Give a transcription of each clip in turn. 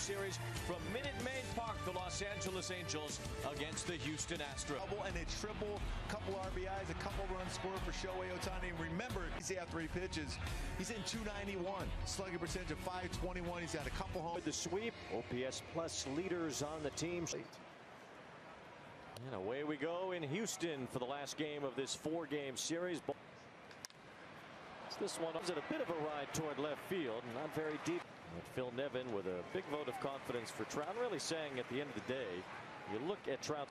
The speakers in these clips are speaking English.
Series from Minute Maid Park, the Los Angeles Angels against the Houston Astros. Double and a triple, couple RBIs, a couple runs scored for Shohei Ohtani. Remember, he's after he pitches, he's in 291, slugging percentage of 521. He's had a couple home. With the sweep, OPS plus leaders on the team. And away we go in Houston for the last game of this 4-game series. This one was at a bit of a ride toward left field, not very deep. But Phil Nevin with a big vote of confidence for Trout, really saying at the end of the day, you look at Trout.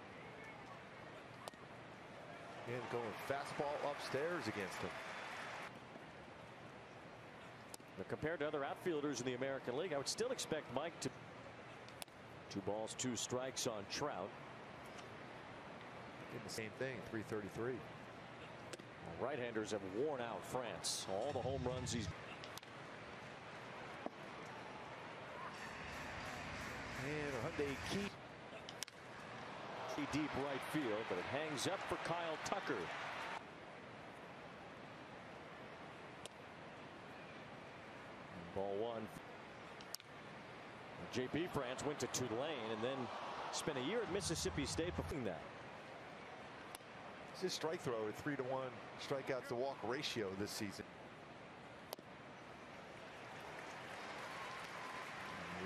And going fastball upstairs against him. But compared to other outfielders in the American League, I would still expect Mike to. 2 balls, 2 strikes on Trout. Did the same thing, 333. Right-handers have worn out France. All the home runs he's. And Hyundai Key. Deep right field, but it hangs up for Kyle Tucker. Ball 1. JP France went to Tulane and then spent a year at Mississippi State before that. It's his strike throw at 3-to-1 strikeouts to walk ratio this season.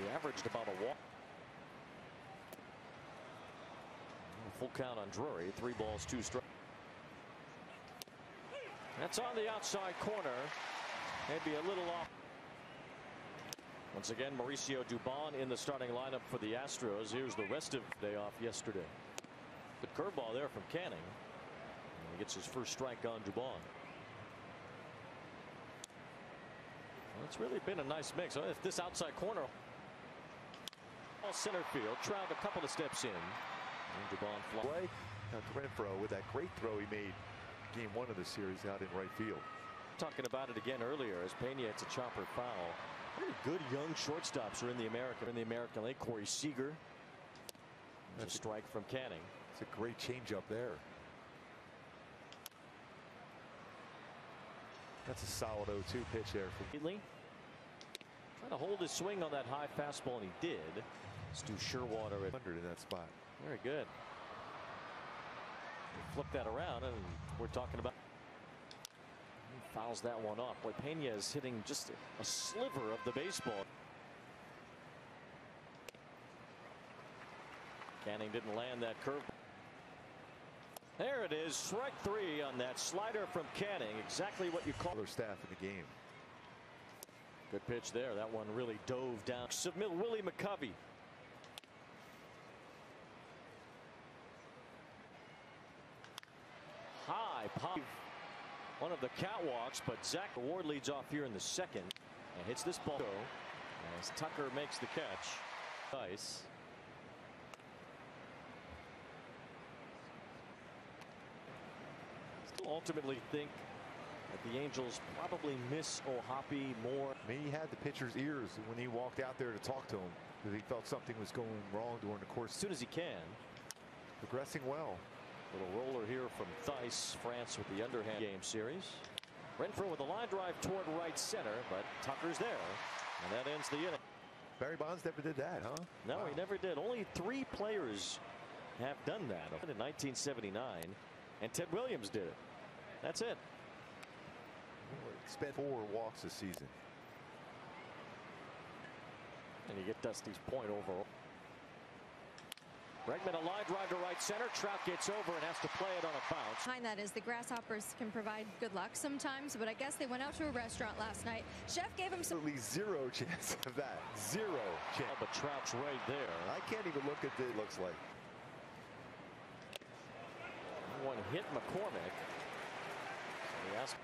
He averaged about a walk. Full count on Drury. 3 balls, 2 strikes. That's on the outside corner. Maybe a little off. Once again, Mauricio Dubon in the starting lineup for the Astros. Here's the rest of the day off yesterday. Good curveball there from Canning. And he gets his first strike on Dubon. Well, it's really been a nice mix. If this outside corner. All center field. Trout a couple of steps in. And Dubon fly. Now Renfroe with that great throw he made game 1 of the series out in right field. Talking about it again earlier as Pena hits a chopper foul. Really good young shortstops are in the American League. Corey Seager. That's a strike from Canning. It's a great changeup there. That's a solid 0-2 pitch there for Heatley. Trying to hold his swing on that high fastball, and he did. Stu Sherwater at 100 in that spot. Very good. Flip that around, and we're talking about. He fouls that one off. Boy, Pena is hitting just a sliver of the baseball. Canning didn't land that curve. There it is, strike 3 on that slider from Canning. Exactly what you call their staff in the game. Good pitch there. That one really dove down. Submit Willie McCovey. High pop. One of the catwalks, but Zach Ward leads off here in the second and hits this ball as Tucker makes the catch. Nice. Still ultimately think that the Angels probably miss O'Hoppe more. I mean, he had the pitcher's ears when he walked out there to talk to him because he felt something was going wrong during the course. As soon as he can. Progressing well. Little roller here from Theis. France with the underhand game series. Renfroe with a line drive toward right center, but Tucker's there, and that ends the inning. Barry Bonds never did that, huh? No, wow. He never did. Only 3 players have done that in 1979, and Ted Williams did it. That's it. Spent 4 walks this season. And you get Dusty's point overall. Bregman a line drive to right center. Trout gets over and has to play it on a bounce. Behind that is the Grasshoppers can provide good luck sometimes, but I guess they went out to a restaurant last night. Chef gave him some. Absolutely 0 chance of that. 0 chance. Oh, but Trout's right there. I can't even look at it looks like. One hit McCormick. Yes.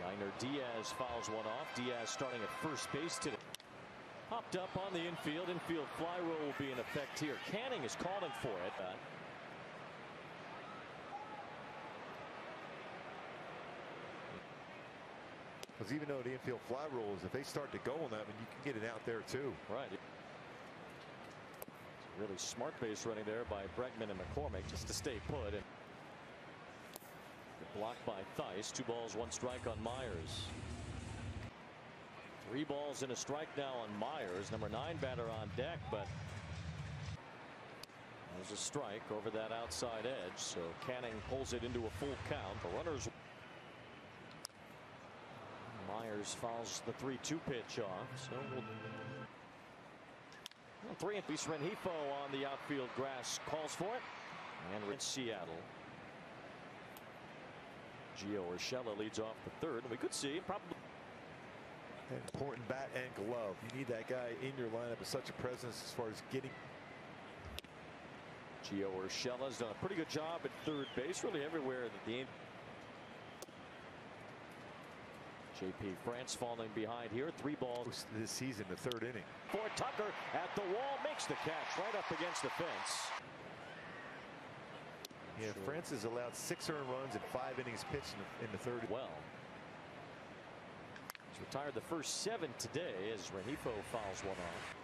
Yainer Diaz fouls one off. Diaz starting at first base today. Popped up on the infield. Infield fly rule will be in effect here. Canning is calling for it. Because even though the infield fly rule is, if they start to go on that, you can get it out there too. Right. Really smart base running there by Bregman and McCormick just to stay put. And blocked by Theis. 2 balls, 1 strike on Myers. 3 balls and a strike now on Myers, number 9 batter on deck, but there's a strike over that outside edge, so Canning pulls it into a full count. The runners. Myers fouls the 3-2 pitch off, so we'll 3 and piece. Rengifo on the outfield grass calls for it, and in Seattle. Gio Urshela leads off the 3rd, and we could see probably an important bat and glove. You need that guy in your lineup with such a presence as far as getting. Gio Urshela has done a pretty good job at 3rd base, really everywhere that the JP France falling behind here. 3 balls this season, the 3rd inning. For Tucker at the wall, makes the catch right up against the fence. Yeah, sure. France has allowed 6 earned runs in 5 innings pitched in the 3rd. Well, he's retired the first 7 today as Rengifo fouls one off.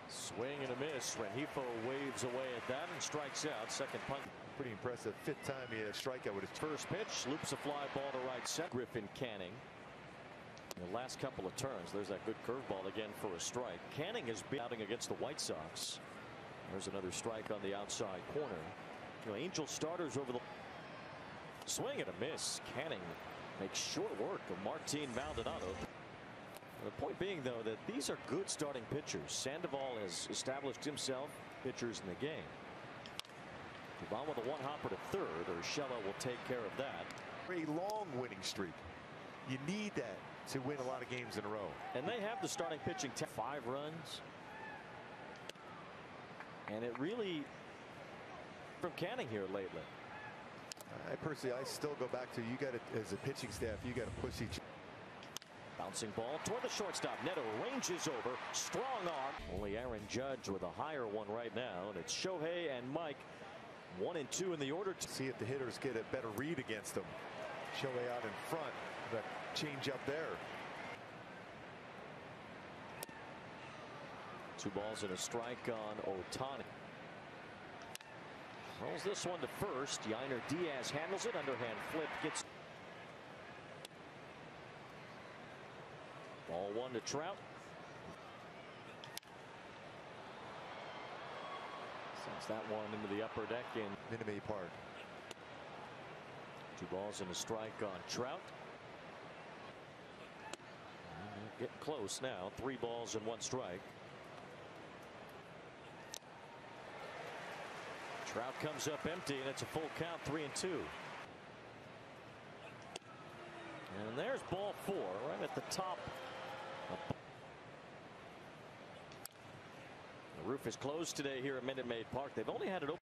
Swing and a miss. Rengifo waves away at that and strikes out. Second punt. Pretty impressive. 5th time he had a strikeout with his first pitch. Loops a fly ball to right center. Griffin Canning. In the last couple of turns, there's that good curveball again for a strike. Canning has been outing against the White Sox. There's another strike on the outside corner. You know, Angel starters over the swing and a miss. Canning makes short work of Martin Maldonado. The point being, though, that these are good starting pitchers. Sandoval has established himself pitchers in the game. Dubon with a 1-hopper to 3rd. Urshela will take care of that. A long winning streak. You need that to win a lot of games in a row. And they have the starting pitching. 5 runs. And it really from Canning here lately. I personally, I still go back to, you got to, as a pitching staff, you got to push each. Bouncing ball toward the shortstop. Neto ranges over. Strong arm. Only Aaron Judge with a higher one right now. And it's Shohei and Mike. 1 and 2 in the order. See if the hitters get a better read against them. Shohei out in front. That change up there. 2 balls and a strike on Ohtani. Rolls this one to first. Yainer Diaz handles it. Underhand flip gets. Ball 1 to Trout. Sends that one into the upper deck in Minute Maid Park. 2 balls and a strike on Trout. Getting close now. 3 balls and 1 strike. Trout comes up empty, and it's a full count. 3 and 2. And there's ball 4 right at the top. The roof is closed today here at Minute Maid Park. They've only had it open